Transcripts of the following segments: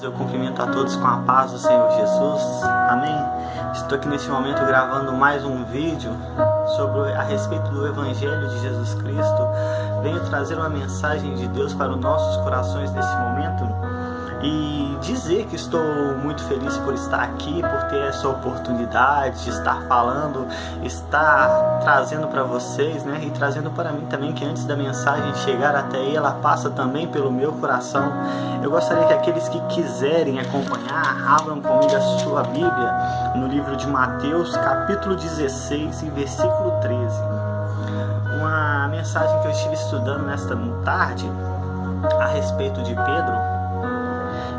Eu cumprimento a todos com a paz do Senhor Jesus, amém? Estou aqui neste momento gravando mais um vídeo a respeito do Evangelho de Jesus Cristo. Venho trazer uma mensagem de Deus para os nossos corações nesse momento e dizer que estou muito feliz por estar aqui, por ter essa oportunidade de estar falando, estar trazendo para vocês, né? E trazendo para mim também, que antes da mensagem chegar até aí, ela passa também pelo meu coração. Eu gostaria que aqueles que quiserem acompanhar, abram comigo a sua Bíblia no livro de Mateus, capítulo 16 e versículo 13. Uma mensagem que eu estive estudando nesta tarde a respeito de Pedro.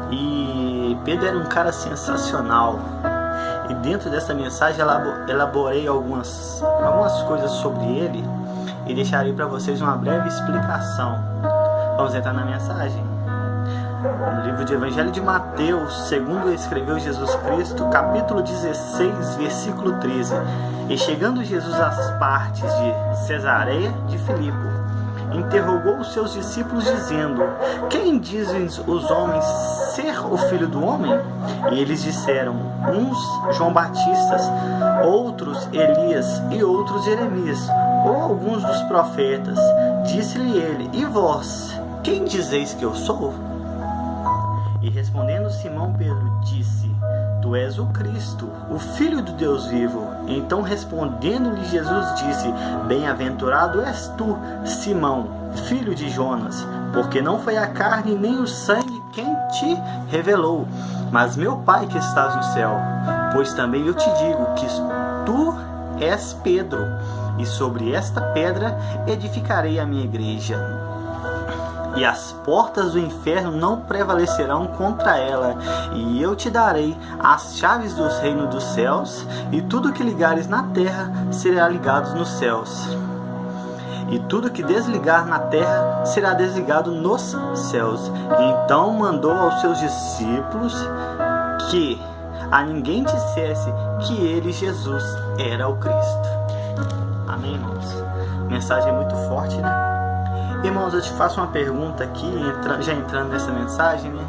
E Pedro era um cara sensacional. E dentro dessa mensagem elaborei algumas coisas sobre ele e deixarei para vocês uma breve explicação. Vamos entrar na mensagem? No livro de Evangelho de Mateus, segundo escreveu Jesus Cristo, capítulo 16, versículo 13. E chegando Jesus às partes de Cesareia de Filipe, interrogou os seus discípulos dizendo: quem dizem os homens ser o Filho do Homem? E eles disseram: uns João Batista, outros Elias e outros Jeremias, ou alguns dos profetas. Disse-lhe ele: e vós, quem dizeis que eu sou? E respondendo Simão Pedro disse: tu és o Cristo, o Filho do Deus vivo. Então respondendo-lhe Jesus disse: bem-aventurado és tu, Simão, filho de Jonas, porque não foi a carne nem o sangue quem te revelou, mas meu Pai que estás no céu. Pois também eu te digo que tu és Pedro, e sobre esta pedra edificarei a minha igreja, e as portas do inferno não prevalecerão contra ela. E eu te darei as chaves dos reinos dos céus, e tudo que ligares na terra será ligado nos céus, e tudo que desligar na terra será desligado nos céus. Então mandou aos seus discípulos que a ninguém dissesse que ele, Jesus, era o Cristo. Amém, irmãos? Mensagem muito forte, né? Irmãos, eu te faço uma pergunta aqui, já entrando nessa mensagem, né?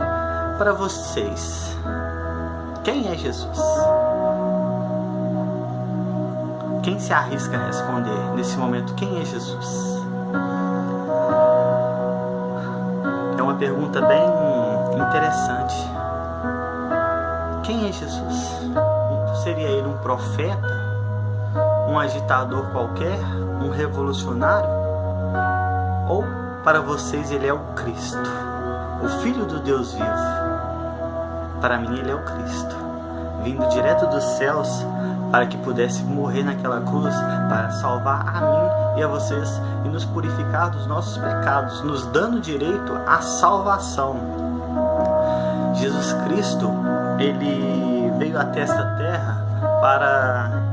Para vocês, quem é Jesus? Quem se arrisca a responder nesse momento? Quem é Jesus? É uma pergunta bem interessante. Quem é Jesus? Seria ele um profeta? Um agitador qualquer? Um revolucionário? Ou para vocês ele é o Cristo, o Filho do Deus vivo? Para mim ele é o Cristo, vindo direto dos céus para que pudesse morrer naquela cruz para salvar a mim e a vocês e nos purificar dos nossos pecados, nos dando direito à salvação. Jesus Cristo, ele veio até esta terra para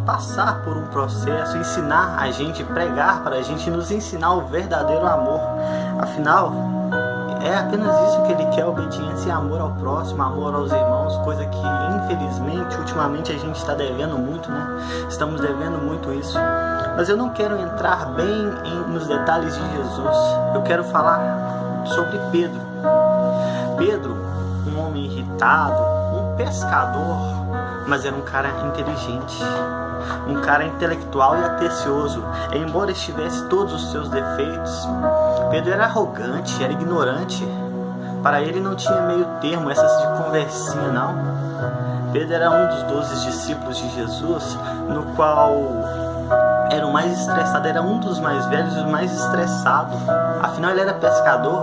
passar por um processo, ensinar a gente, pregar para a gente, nos ensinar o verdadeiro amor. Afinal, é apenas isso que ele quer: obediência e amor ao próximo, amor aos irmãos, coisa que infelizmente ultimamente a gente está devendo muito, né? Estamos devendo muito isso. Mas eu não quero entrar bem nos detalhes de Jesus. Eu quero falar sobre Pedro. Pedro, um homem irritado, um pescador, mas era um cara inteligente, um cara intelectual e atencioso. Embora estivesse todos os seus defeitos, Pedro era arrogante, era ignorante. Para ele não tinha meio termo, essas de conversinha, não. Pedro era um dos 12 discípulos de Jesus, no qual era o mais estressado, era um dos mais velhos e o mais estressado. Afinal ele era pescador,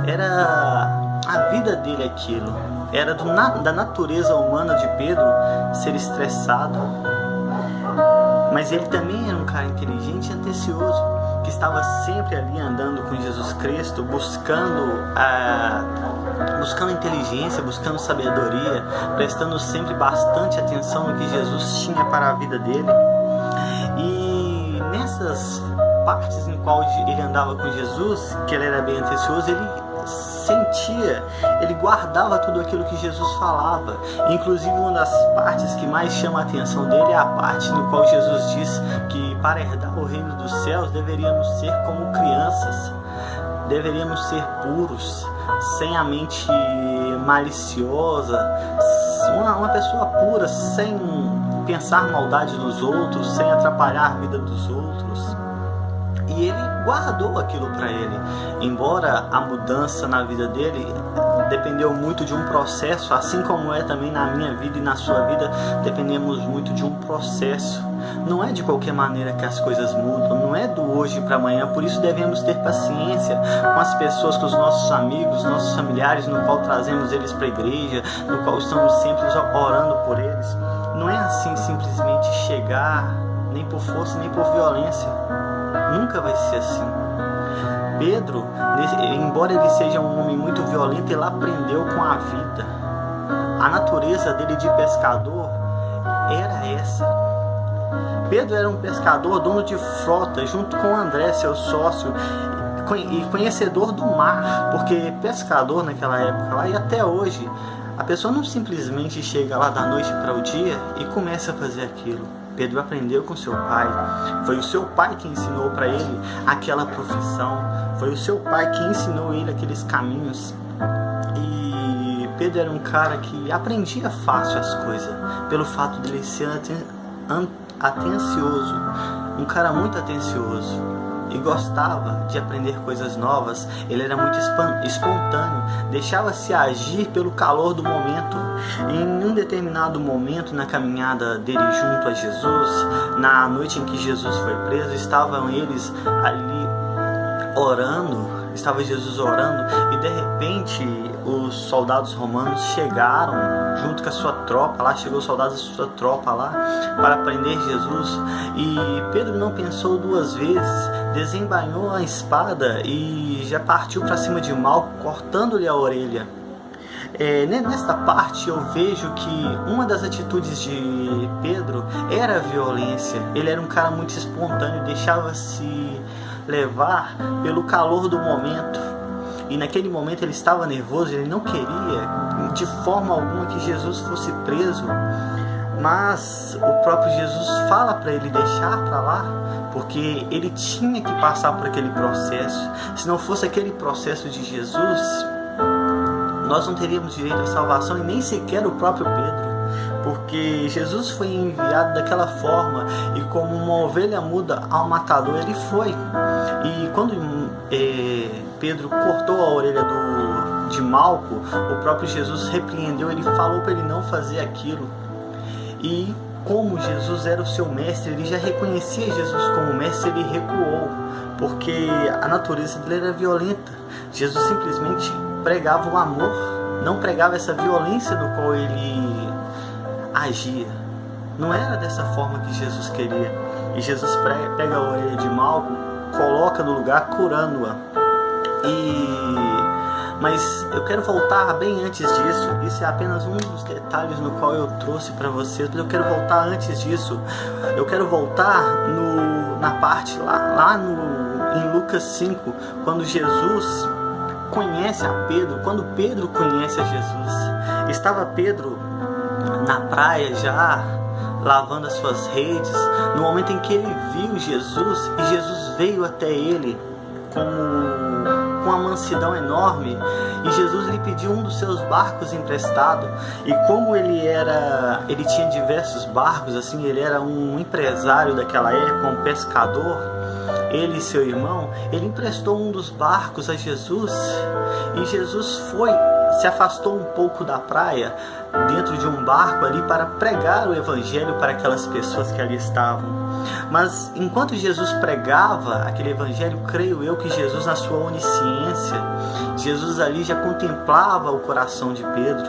era a vida dele aquilo. Era da natureza humana de Pedro ser estressado. Mas ele também era um cara inteligente e atencioso, que estava sempre ali andando com Jesus Cristo, buscando inteligência, buscando sabedoria, prestando sempre bastante atenção no que Jesus tinha para a vida dele. E nessas partes em qual ele andava com Jesus, que ele era bem atencioso, ele sentia, ele guardava tudo aquilo que Jesus falava. Inclusive, uma das partes que mais chama a atenção dele é a parte no qual Jesus diz que para herdar o reino dos céus deveríamos ser como crianças, deveríamos ser puros, sem a mente maliciosa, uma pessoa pura, sem pensar maldade nos outros, sem atrapalhar a vida dos outros. E ele guardou aquilo para ele. Embora a mudança na vida dele dependeu muito de um processo, assim como é também na minha vida e na sua vida, dependemos muito de um processo. Não é de qualquer maneira que as coisas mudam, não é do hoje para amanhã. Por isso devemos ter paciência com as pessoas, com os nossos amigos, nossos familiares, no qual trazemos eles para a igreja, no qual estamos sempre orando por eles. Não é assim simplesmente chegar, nem por força, nem por violência. Nunca vai ser assim. Pedro, embora ele seja um homem muito violento, ele aprendeu com a vida. A natureza dele de pescador era essa. Pedro era um pescador, dono de frota, junto com André, seu sócio, e conhecedor do mar, porque pescador naquela época lá, e até hoje, a pessoa não simplesmente chega lá da noite para o dia e começa a fazer aquilo. Pedro aprendeu com seu pai. Foi o seu pai que ensinou para ele aquela profissão. Foi o seu pai que ensinou ele aqueles caminhos. E Pedro era um cara que aprendia fácil as coisas, pelo fato de ele ser atencioso, um cara muito atencioso, e gostava de aprender coisas novas. Ele era muito espontâneo, deixava-se agir pelo calor do momento. Em um determinado momento na caminhada dele junto a Jesus, na noite em que Jesus foi preso, estavam eles ali orando, estava Jesus orando, e de repente os soldados romanos chegaram junto com a sua tropa lá, chegou os soldados da sua tropa lá para prender Jesus, e Pedro não pensou duas vezes, desembainhou a espada e já partiu para cima de Malco, cortando-lhe a orelha. Nesta parte eu vejo que uma das atitudes de Pedro era a violência. Ele era um cara muito espontâneo, deixava-se levar pelo calor do momento, e naquele momento ele estava nervoso, ele não queria de forma alguma que Jesus fosse preso, mas o próprio Jesus fala para ele deixar para lá, porque ele tinha que passar por aquele processo. Se não fosse aquele processo de Jesus, nós não teríamos direito à salvação, e nem sequer o próprio Pedro, porque Jesus foi enviado daquela forma, e como uma ovelha muda ao matador, ele foi. E quando Pedro cortou a orelha de Malco, o próprio Jesus repreendeu, ele falou para ele não fazer aquilo. E como Jesus era o seu mestre, ele já reconhecia Jesus como mestre, ele recuou, porque a natureza dele era violenta. Jesus simplesmente pregava o amor, não pregava essa violência no qual ele agia. Não era dessa forma que Jesus queria. E Jesus pega a orelha de Malco, coloca no lugar, curando-a. Mas eu quero voltar bem antes disso. Isso é apenas um dos detalhes no qual eu trouxe para vocês, mas eu quero voltar antes disso. Eu quero voltar na parte em Lucas 5, quando Jesus conhece a Pedro, quando Pedro conhece a Jesus. Estava Pedro na praia já, lavando as suas redes, no momento em que ele viu Jesus, e Jesus veio até ele com uma mansidão enorme, e Jesus lhe pediu um dos seus barcos emprestado. E como ele tinha diversos barcos, assim, ele era um empresário daquela época, um pescador, ele e seu irmão, ele emprestou um dos barcos a Jesus, e Jesus se afastou um pouco da praia, dentro de um barco ali, para pregar o evangelho para aquelas pessoas que ali estavam. Mas enquanto Jesus pregava aquele evangelho, creio eu que Jesus, na sua onisciência, Jesus ali já contemplava o coração de Pedro.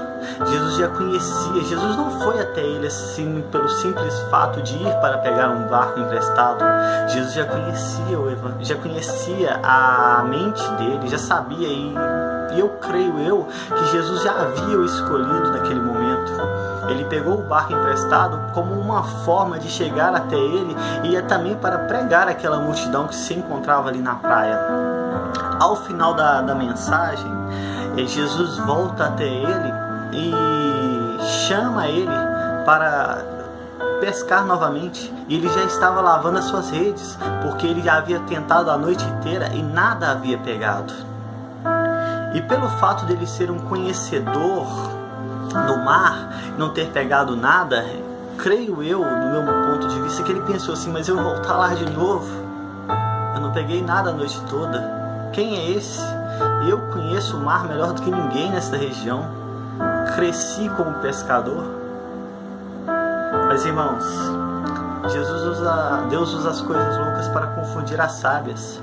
Jesus já conhecia. Jesus não foi até ele assim pelo simples fato de ir para pegar um barco emprestado. Jesus já conhecia a mente dele, já sabia, e eu creio que Jesus já havia o escolhido naquele momento. Ele pegou o barco emprestado como uma forma de chegar até ele, e também para pregar aquela multidão que se encontrava ali na praia. Ao final da mensagem, Jesus volta até ele e chama ele para pescar novamente. E ele já estava lavando as suas redes, porque ele já havia tentado a noite inteira e nada havia pegado. E pelo fato dele ser um conhecedor do mar, não ter pegado nada, creio eu, do meu ponto de vista, que ele pensou assim: mas eu vou voltar lá de novo, eu não peguei nada a noite toda, quem é esse? Eu conheço o mar melhor do que ninguém nessa região, cresci como pescador. Mas irmãos, Deus usa as coisas loucas para confundir as sábias.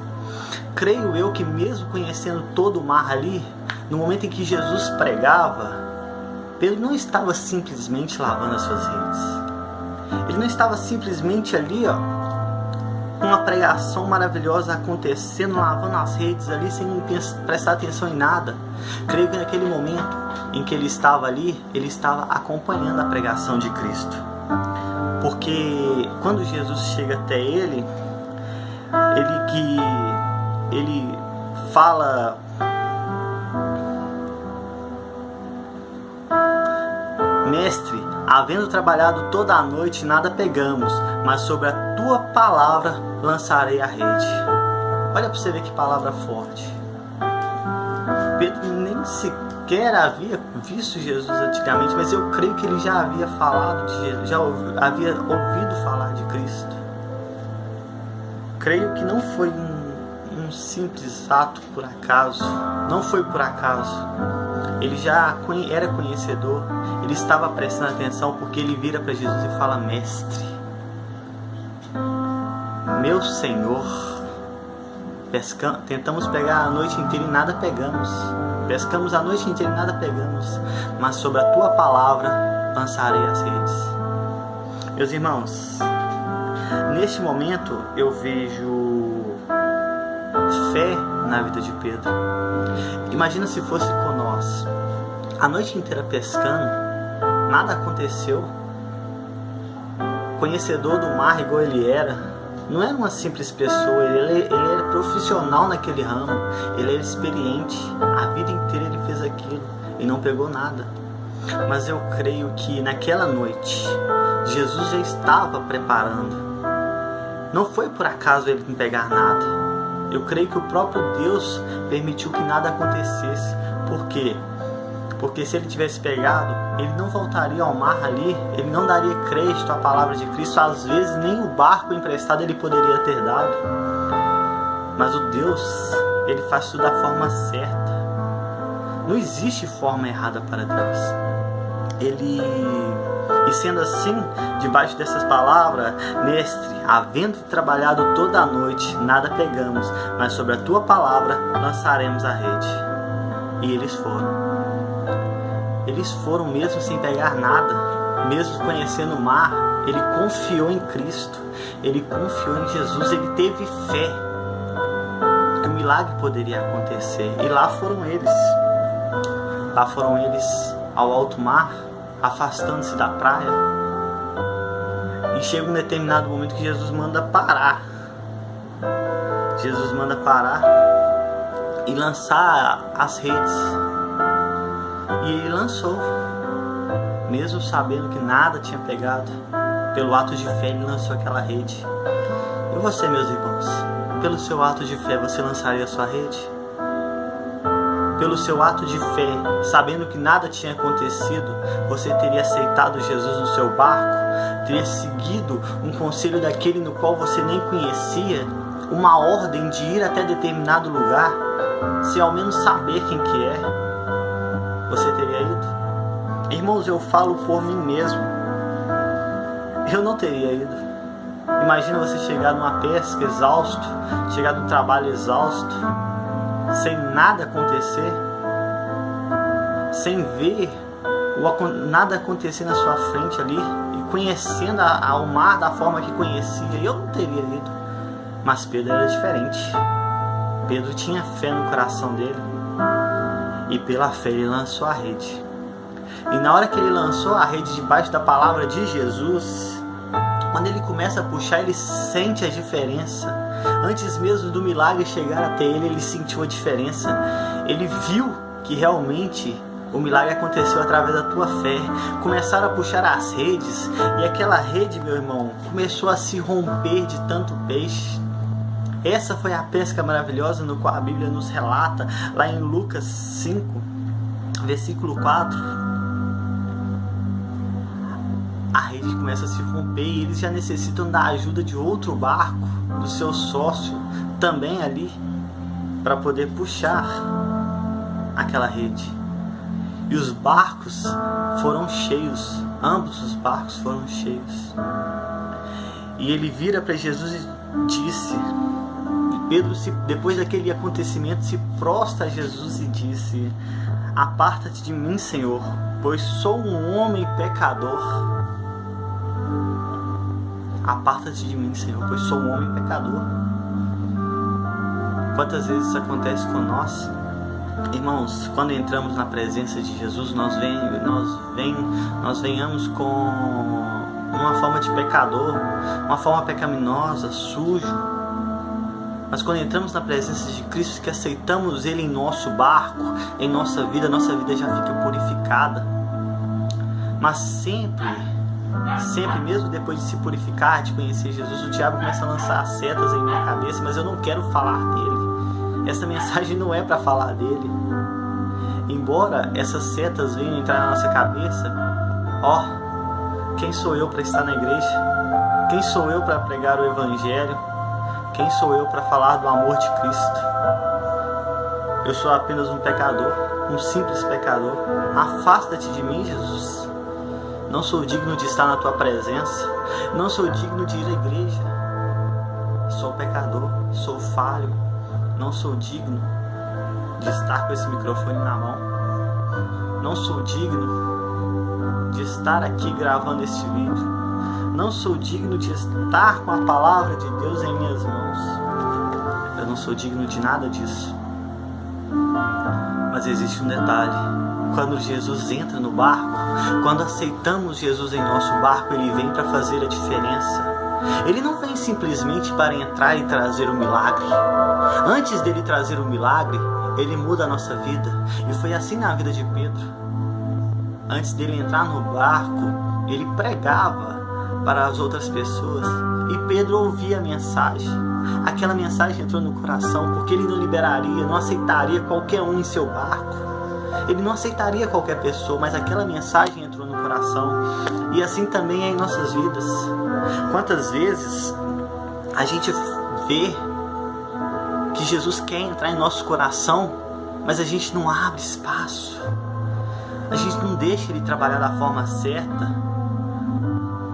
Creio eu que mesmo conhecendo todo o mar ali, no momento em que Jesus pregava, Pedro não estava simplesmente lavando as suas redes. Ele não estava simplesmente ali, uma pregação maravilhosa acontecendo, lavando as redes ali sem prestar atenção em nada. Creio que naquele momento em que ele estava ali, ele estava acompanhando a pregação de Cristo. Porque quando Jesus chega até ele fala: Mestre, havendo trabalhado toda a noite, nada pegamos, mas sobre a tua palavra lançarei a rede. Olha para você ver que palavra forte. Pedro nem sequer havia visto Jesus antigamente, mas eu creio que ele já havia falado de Jesus, já havia ouvido falar de Cristo. Creio que não foi um simples ato por acaso, não foi por acaso. Ele já era conhecedor, ele estava prestando atenção, porque ele vira para Jesus e fala: Mestre, meu Senhor, tentamos pegar a noite inteira e nada pegamos, pescamos a noite inteira e nada pegamos, mas sobre a tua palavra lançarei as redes. Meus irmãos, neste momento eu vejo fé na vida de Pedro. Imagina se fosse com nós, a noite inteira pescando, nada aconteceu. Conhecedor do mar igual ele era, não era uma simples pessoa, ele era profissional naquele ramo, ele era experiente, a vida inteira ele fez aquilo e não pegou nada. Mas eu creio que naquela noite Jesus já estava preparando. Não foi por acaso ele não pegar nada. Eu creio que o próprio Deus permitiu que nada acontecesse. Por quê? Porque se ele tivesse pegado, ele não voltaria ao mar ali, ele não daria crédito à palavra de Cristo. Às vezes nem o barco emprestado ele poderia ter dado. Mas o Deus, ele faz tudo da forma certa. Não existe forma errada para Deus. E sendo assim, debaixo dessas palavras: Mestre, havendo trabalhado toda a noite, nada pegamos, mas sobre a tua palavra lançaremos a rede. E eles foram. Eles foram mesmo sem pegar nada, mesmo conhecendo o mar. Ele confiou em Cristo, ele confiou em Jesus, ele teve fé que o milagre poderia acontecer. E lá foram eles ao alto mar, afastando-se da praia. E chega um determinado momento que Jesus manda parar. Jesus manda parar e lançar as redes. E ele lançou, mesmo sabendo que nada tinha pegado. Pelo ato de fé ele lançou aquela rede. E você, meus irmãos, pelo seu ato de fé você lançaria a sua rede? Pelo seu ato de fé, sabendo que nada tinha acontecido, você teria aceitado Jesus no seu barco? Teria seguido um conselho daquele no qual você nem conhecia? Uma ordem de ir até determinado lugar, sem ao menos saber quem que é? Você teria ido? Irmãos, eu falo por mim mesmo. Eu não teria ido. Imagina você chegar numa pesca exausto, chegar no trabalho exausto, sem nada acontecer, sem ver nada acontecer na sua frente ali, e conhecendo o mar da forma que conhecia. Eu não teria ido. Mas Pedro era diferente. Pedro tinha fé no coração dele, e pela fé ele lançou a rede. E na hora que ele lançou a rede debaixo da palavra de Jesus, quando ele começa a puxar, ele sente a diferença. Antes mesmo do milagre chegar até ele, ele sentiu a diferença. Ele viu que realmente o milagre aconteceu através da tua fé. Começaram a puxar as redes, e aquela rede, meu irmão, começou a se romper de tanto peixe. Essa foi a pesca maravilhosa no qual a Bíblia nos relata, lá em Lucas 5, versículo 4. A rede começa a se romper e eles já necessitam da ajuda de outro barco, do seu sócio, também ali, para poder puxar aquela rede. E os barcos foram cheios, ambos os barcos foram cheios. E ele vira para Jesus e disse, Pedro, depois daquele acontecimento, se prostra a Jesus e disse: aparta-te de mim, Senhor, pois sou um homem pecador. Aparta-te de mim, Senhor, pois sou um homem pecador. Quantas vezes isso acontece com nós? Irmãos, quando entramos na presença de Jesus, nós venhamos com uma forma de pecador, uma forma pecaminosa, sujo. Mas quando entramos na presença de Cristo, que aceitamos Ele em nosso barco, em nossa vida já fica purificada. Mas sempre, mesmo depois de se purificar, de conhecer Jesus, o diabo começa a lançar setas em minha cabeça, mas eu não quero falar dele. Essa mensagem não é para falar dele. Embora essas setas venham entrar na nossa cabeça, quem sou eu para estar na igreja? Quem sou eu para pregar o Evangelho? Quem sou eu para falar do amor de Cristo? Eu sou apenas um pecador, um simples pecador. Afasta-te de mim, Jesus. Não sou digno de estar na tua presença. Não sou digno de ir à igreja. Sou pecador, sou falho. Não sou digno de estar com esse microfone na mão. Não sou digno de estar aqui gravando este vídeo. Não sou digno de estar com a palavra de Deus em minhas mãos. Eu não sou digno de nada disso. Mas existe um detalhe. Quando Jesus entra no barco, quando aceitamos Jesus em nosso barco, Ele vem para fazer a diferença. Ele não vem simplesmente para entrar e trazer o milagre. Antes dele trazer o milagre, Ele muda a nossa vida. E foi assim na vida de Pedro. Antes dele entrar no barco, ele pregava para as outras pessoas. E Pedro ouvia a mensagem. Aquela mensagem entrou no coração, porque ele não liberaria, não aceitaria qualquer um em seu barco. Ele não aceitaria qualquer pessoa, mas aquela mensagem entrou no coração. E assim também é em nossas vidas. Quantas vezes a gente vê que Jesus quer entrar em nosso coração, mas a gente não abre espaço. A gente não deixa Ele trabalhar da forma certa.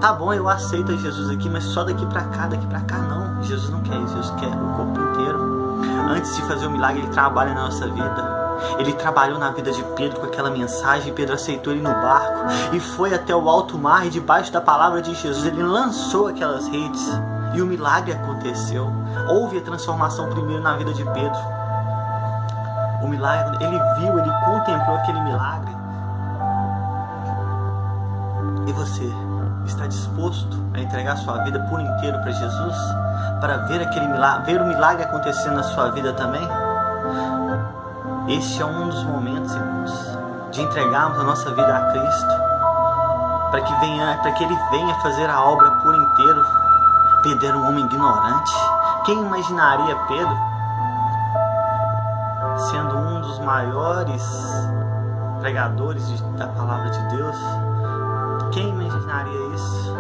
Tá bom, eu aceito Jesus aqui, mas só daqui pra cá não. Jesus não quer isso, Jesus quer o corpo inteiro. Antes de fazer o milagre, Ele trabalha na nossa vida. Ele trabalhou na vida de Pedro com aquela mensagem. Pedro aceitou Ele no barco e foi até o alto mar, e debaixo da palavra de Jesus Ele lançou aquelas redes e o milagre aconteceu. Houve a transformação primeiro na vida de Pedro. O milagre, ele viu, ele contemplou aquele milagre. E você está disposto a entregar sua vida por inteiro para Jesus, para ver aquele milagre, ver o milagre acontecendo na sua vida também? Este é um dos momentos, irmãos, de entregarmos a nossa vida a Cristo, para que Ele venha fazer a obra por inteiro. Pedro era um homem ignorante. Quem imaginaria Pedro sendo um dos maiores pregadores da palavra de Deus? Quem imaginaria isso?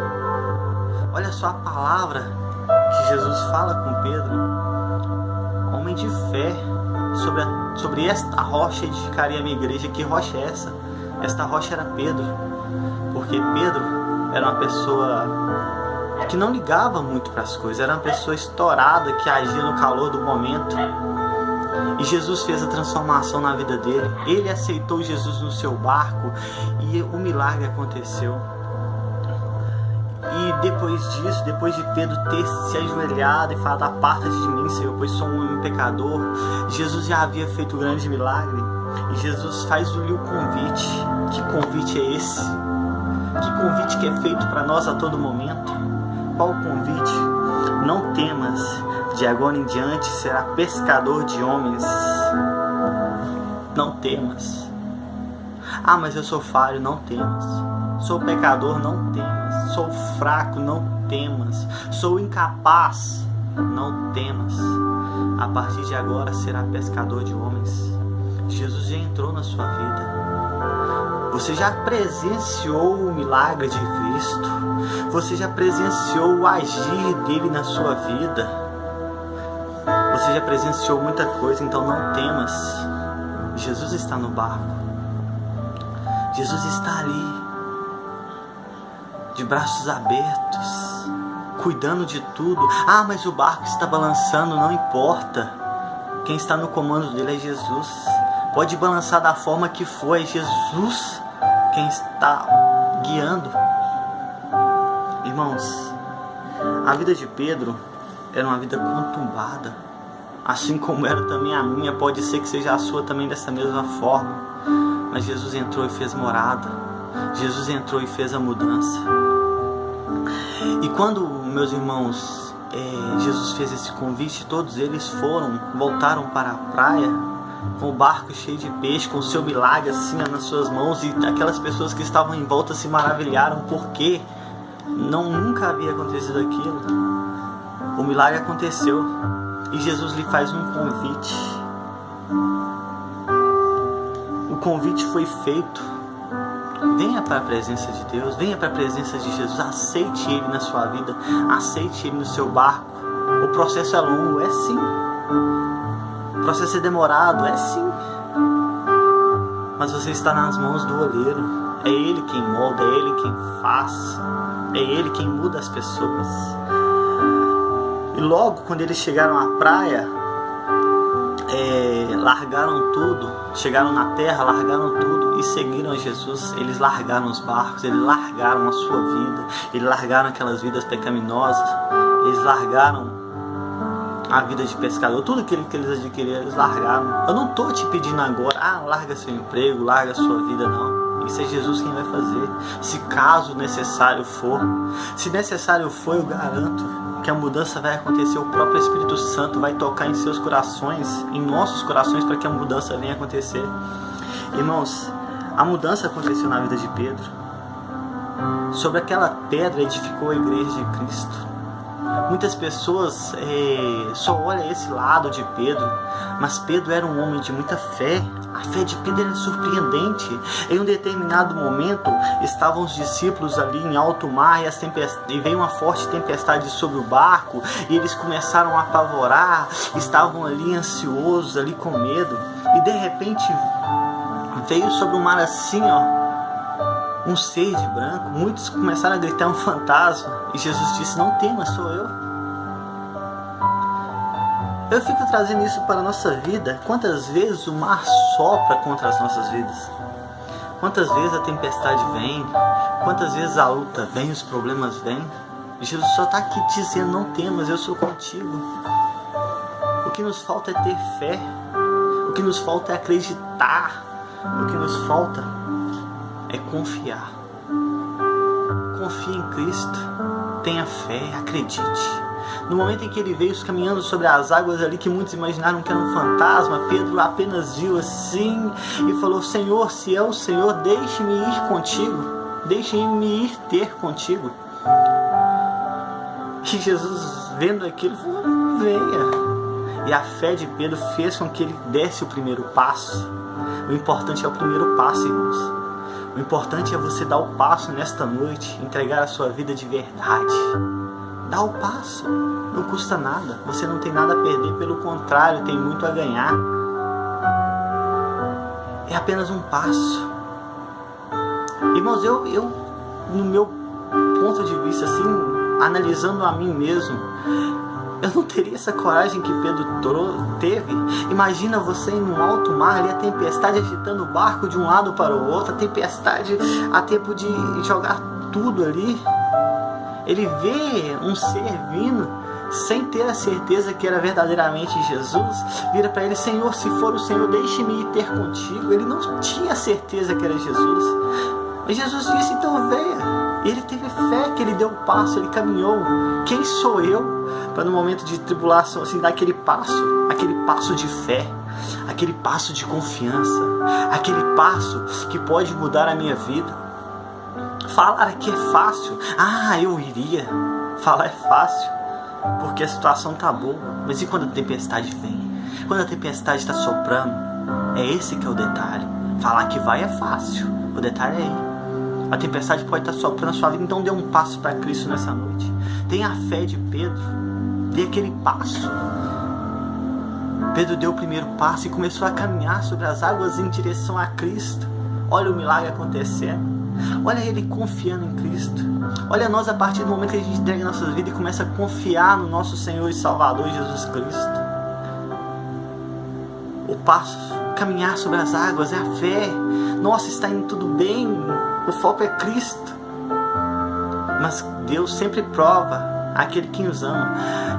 Olha só a palavra que Jesus fala com Pedro. Homem de fé, sobre esta rocha edificaria a minha igreja. Que rocha é essa? Esta rocha era Pedro. Porque Pedro era uma pessoa que não ligava muito para as coisas. Era uma pessoa estourada, que agia no calor do momento. E Jesus fez a transformação na vida dele. Ele aceitou Jesus no seu barco e o milagre aconteceu. E depois disso, depois de Pedro ter se ajoelhado e falado: aparta-te de mim, Senhor, pois sou um homem pecador, Jesus já havia feito o grande milagre. E Jesus faz-lhe o convite. Que convite é esse? Que convite que é feito para nós a todo momento? Qual o convite? Não temas, de agora em diante será pescador de homens. Não temas. Ah, mas eu sou falho. Não temas. Sou pecador. Não temas. Sou fraco. Não temas. Sou incapaz. não temas. A partir de agora será pescador de homens. Jesus já entrou na sua vida. Você já presenciou o milagre de Cristo. Você já presenciou o agir dele na sua vida. Você já presenciou muita coisa, então não temas. Jesus está no barco. Jesus está ali, de braços abertos, cuidando de tudo. Ah, mas o barco está balançando, não importa. Quem está no comando dele é Jesus. Pode balançar da forma que for, é Jesus quem está guiando. Irmãos, a vida de Pedro era uma vida conturbada, assim como era também a minha. Pode ser que seja a sua também dessa mesma forma, mas Jesus entrou e fez morada. Jesus entrou e fez a mudança. E quando, meus irmãos, Jesus fez esse convite, todos eles voltaram para a praia com o barco cheio de peixe, com o seu milagre assim nas suas mãos, e aquelas pessoas que estavam em volta se maravilharam porque nunca havia acontecido aquilo. O milagre aconteceu e Jesus lhe faz um convite. O convite foi feito. Venha para a presença de Deus, venha para a presença de Jesus, aceite Ele na sua vida, aceite Ele no seu barco. O processo é longo, é sim. O processo é demorado, é sim. Mas você está nas mãos do oleiro. É Ele quem molda, é Ele quem faz, é Ele quem muda as pessoas. E logo quando eles chegaram à praia, largaram tudo, chegaram na terra, largaram tudo e seguiram a Jesus. Eles largaram os barcos, eles largaram a sua vida, eles largaram aquelas vidas pecaminosas, eles largaram a vida de pescador, tudo aquilo que eles adquiriram, eles largaram. Eu não estou te pedindo agora, larga seu emprego, larga sua vida, não. Isso é Jesus quem vai fazer, se caso necessário for. Se necessário for, eu garanto que a mudança vai acontecer. O próprio Espírito Santo vai tocar em seus corações, em nossos corações, para que a mudança venha acontecer. Irmãos, a mudança aconteceu na vida de Pedro. Sobre aquela pedra edificou a igreja de Cristo. Muitas pessoas só olham esse lado de Pedro, mas Pedro era um homem de muita fé. A fé de Pedro era surpreendente. Em um determinado momento, estavam os discípulos ali em alto mar e veio uma forte tempestade sobre o barco e eles começaram a apavorar, estavam ali ansiosos, ali com medo, e de repente veio sobre o mar assim, um ser de branco. Muitos começaram a gritar, um fantasma, e Jesus disse: não temas, sou eu. Eu fico trazendo isso para a nossa vida. Quantas vezes o mar sopra contra as nossas vidas? Quantas vezes a tempestade vem? Quantas vezes a luta vem, os problemas vêm? Jesus só está aqui dizendo: não temas, eu sou contigo. O que nos falta é ter fé. O que nos falta é acreditar. O que nos falta é confiar. Confie em Cristo. Tenha fé, acredite. No momento em que ele veio caminhando sobre as águas ali, que muitos imaginaram que era um fantasma, Pedro apenas viu assim e falou: Senhor, se é o Senhor, deixe-me ir contigo. Deixe-me ir ter contigo. E Jesus, vendo aquilo, falou: venha. E a fé de Pedro fez com que ele desse o primeiro passo. O importante é o primeiro passo, irmãos. O importante é você dar o passo nesta noite, entregar a sua vida de verdade. Dá o passo, não custa nada, você não tem nada a perder, pelo contrário, tem muito a ganhar. É apenas um passo. Irmãos, eu no meu ponto de vista, assim, analisando a mim mesmo, eu não teria essa coragem que Pedro teve. Imagina você em um alto mar, ali a tempestade agitando o barco de um lado para o outro, a tempestade a tempo de jogar tudo ali. Ele vê um ser vindo, sem ter a certeza que era verdadeiramente Jesus, vira para ele: Senhor, se for o Senhor, deixe-me ir ter contigo. Ele não tinha certeza que era Jesus, mas Jesus disse: então venha. E ele teve fé, que ele deu o passo, ele caminhou. Quem sou eu para, no momento de tribulação, assim, dar aquele passo de fé, aquele passo de confiança, aquele passo que pode mudar a minha vida? Falar que é fácil, eu iria. Falar é fácil, porque a situação tá boa. Mas e quando a tempestade vem? Quando a tempestade está soprando? É esse que é o detalhe. Falar que vai é fácil, o detalhe é aí. A tempestade pode estar soprando a sua vida, então dê um passo para Cristo nessa noite. Tenha a fé de Pedro, dê aquele passo. Pedro deu o primeiro passo e começou a caminhar sobre as águas em direção a Cristo. Olha o milagre acontecendo. Olha ele confiando em Cristo. Olha nós a partir do momento que a gente entrega nossas vidas e começa a confiar no nosso Senhor e Salvador Jesus Cristo. O passo, caminhar sobre as águas, é a fé. Nossa, está indo tudo bem. O foco é Cristo. Mas Deus sempre prova aquele que nos ama.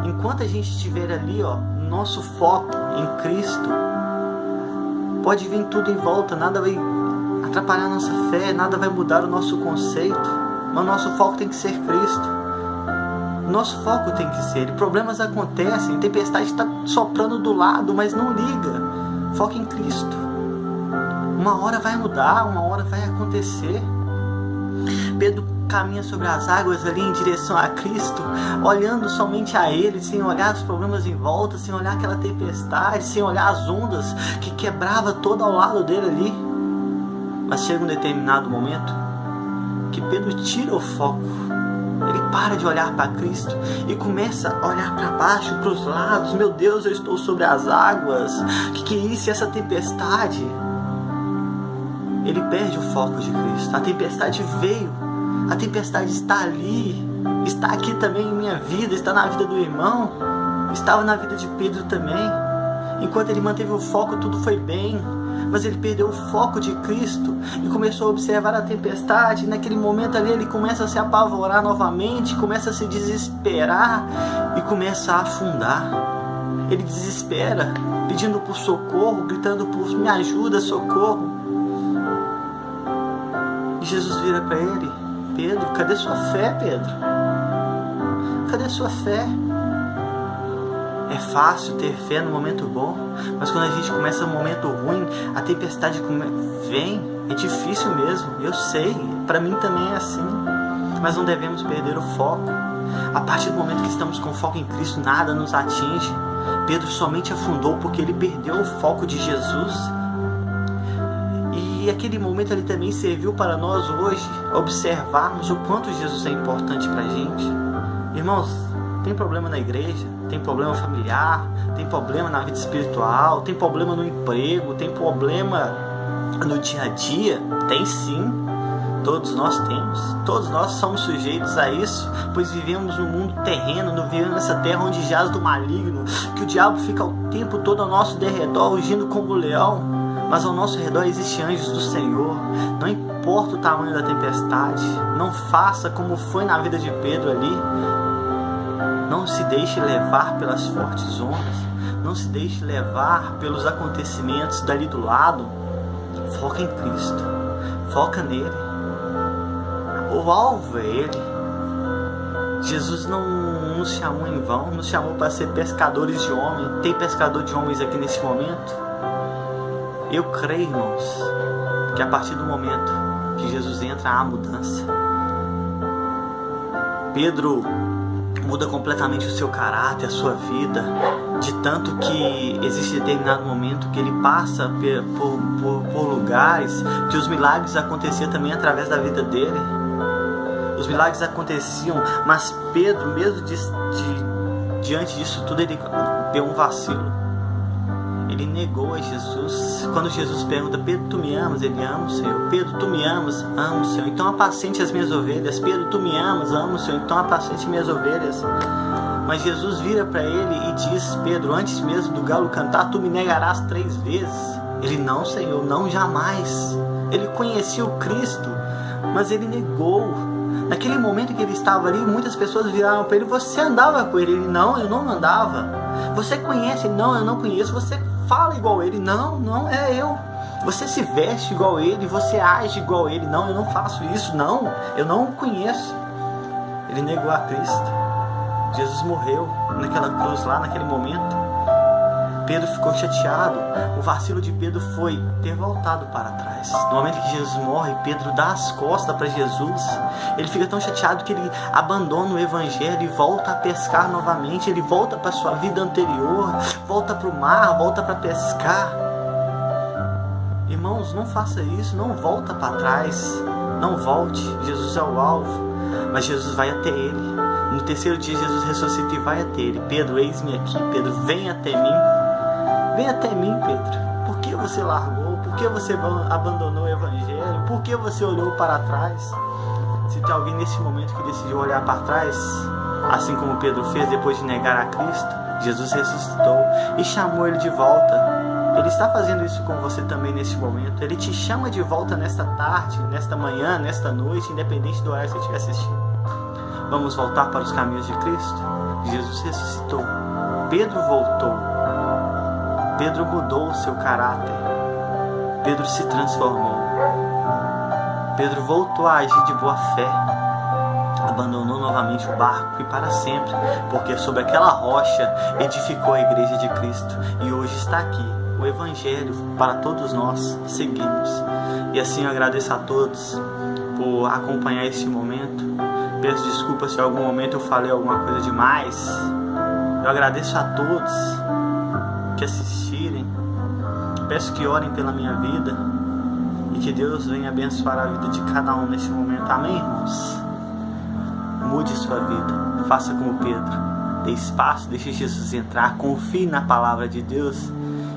Enquanto a gente estiver ali, nosso foco em Cristo, pode vir tudo em volta, nada vai atrapalhar a nossa fé, nada vai mudar o nosso conceito, mas o nosso foco tem que ser Cristo. Nosso foco tem que ser. Problemas acontecem, tempestade está soprando do lado, mas não liga. Foca em Cristo. Uma hora vai mudar, uma hora vai acontecer. Pedro caminha sobre as águas ali em direção a Cristo, olhando somente a Ele, sem olhar os problemas em volta, sem olhar aquela tempestade, sem olhar as ondas que quebrava todo ao lado dele ali. Mas chega um determinado momento que Pedro tira o foco. Ele para de olhar para Cristo e começa a olhar para baixo, para os lados. Meu Deus, eu estou sobre as águas. Que é isso, essa tempestade? Ele perde o foco de Cristo. A tempestade veio. A tempestade está ali. Está aqui também em minha vida. Está na vida do irmão. Estava na vida de Pedro também. Enquanto ele manteve o foco, tudo foi bem. Mas ele perdeu o foco de Cristo e começou a observar a tempestade. E naquele momento ali ele começa a se apavorar novamente, começa a se desesperar e começa a afundar. Ele desespera, pedindo por socorro, gritando por me ajuda, socorro. E Jesus vira para ele: Pedro, cadê sua fé, Pedro? Cadê sua fé? É fácil ter fé no momento bom, mas quando a gente começa no momento ruim, a tempestade vem, é difícil mesmo, eu sei, para mim também é assim, mas não devemos perder o foco. A partir do momento que estamos com foco em Cristo, nada nos atinge. Pedro somente afundou porque ele perdeu o foco de Jesus. E aquele momento ele também serviu para nós hoje observarmos o quanto Jesus é importante para a gente. Irmãos, tem problema na igreja, tem problema familiar, tem problema na vida espiritual, tem problema no emprego, tem problema no dia a dia? Tem sim, todos nós temos, todos nós somos sujeitos a isso, pois vivemos num mundo terreno, não vivemos nessa terra onde jaz do maligno, que o diabo fica o tempo todo ao nosso derredor, rugindo como leão, mas ao nosso redor existem anjos do Senhor. Não importa o tamanho da tempestade, não faça como foi na vida de Pedro ali. Não se deixe levar pelas fortes ondas. Não se deixe levar pelos acontecimentos dali do lado. Foca em Cristo. Foca nele. O alvo é Ele. Jesus não nos chamou em vão. Nos chamou para ser pescadores de homens. Tem pescador de homens aqui neste momento? Eu creio, irmãos, que a partir do momento que Jesus entra, há mudança. Pedro muda completamente o seu caráter, a sua vida, de tanto que existe determinado momento que ele passa por lugares que os milagres aconteciam também através da vida dele. Os milagres aconteciam, mas Pedro, mesmo diante disso tudo, ele deu um vacilo. Ele negou a Jesus. Quando Jesus pergunta: Pedro, tu me amas? Ele ama o Senhor. Pedro, tu me amas? Amo o Senhor. Então apacente as minhas ovelhas. Pedro, tu me amas? Amo o Senhor. Então apacente minhas ovelhas. Mas Jesus vira para ele e diz: Pedro, antes mesmo do galo cantar, tu me negarás 3 vezes. Ele: não, Senhor, não, jamais. Ele conhecia o Cristo, mas ele negou. Naquele momento que ele estava ali, muitas pessoas viraram para ele: você andava com ele? Ele: não, eu não andava. Você conhece? Ele: não, eu não conheço. Você fala igual a ele? Não, não é eu. Você se veste igual a ele? Você age igual a ele? Não, eu não faço isso. Não, eu não o conheço. Ele negou a Cristo. Jesus morreu naquela cruz lá, naquele momento. Pedro ficou chateado. O vacilo de Pedro foi ter voltado para trás. No momento que Jesus morre, Pedro dá as costas para Jesus. Ele fica tão chateado que ele abandona o evangelho e volta a pescar novamente. Ele volta para sua vida anterior, volta para o mar, volta para pescar. Irmãos, não faça isso, não volta para trás. Não volte, Jesus é o alvo. Mas Jesus vai até ele. No terceiro dia Jesus ressuscita e vai até ele. Pedro, eis-me aqui. Pedro, vem até mim. Vem até mim, Pedro. Por que você largou? Por que você abandonou o evangelho? Por que você olhou para trás? Se tem alguém nesse momento que decidiu olhar para trás, assim como Pedro fez depois de negar a Cristo, Jesus ressuscitou e chamou ele de volta. Ele está fazendo isso com você também neste momento. Ele te chama de volta nesta tarde, nesta manhã, nesta noite, independente do horário que você estiver assistindo. Vamos voltar para os caminhos de Cristo? Jesus ressuscitou. Pedro voltou. Pedro mudou o seu caráter. Pedro se transformou. Pedro voltou a agir de boa fé. Abandonou novamente o barco e para sempre, porque sobre aquela rocha edificou a igreja de Cristo. E hoje está aqui o evangelho para todos nós seguirmos. E assim eu agradeço a todos por acompanhar este momento. Peço desculpas se em algum momento eu falei alguma coisa demais. Eu agradeço a todos que assistirem. Peço que orem pela minha vida e que Deus venha abençoar a vida de cada um neste momento. Amém, irmãos? Mude sua vida. Faça como Pedro. Dê espaço, deixe Jesus entrar. Confie na palavra de Deus,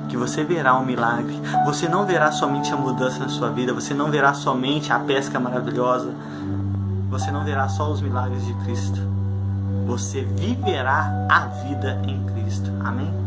que você verá um milagre. Você não verá somente a mudança na sua vida. Você não verá somente a pesca maravilhosa. Você não verá só os milagres de Cristo. Você viverá a vida em Cristo. Amém?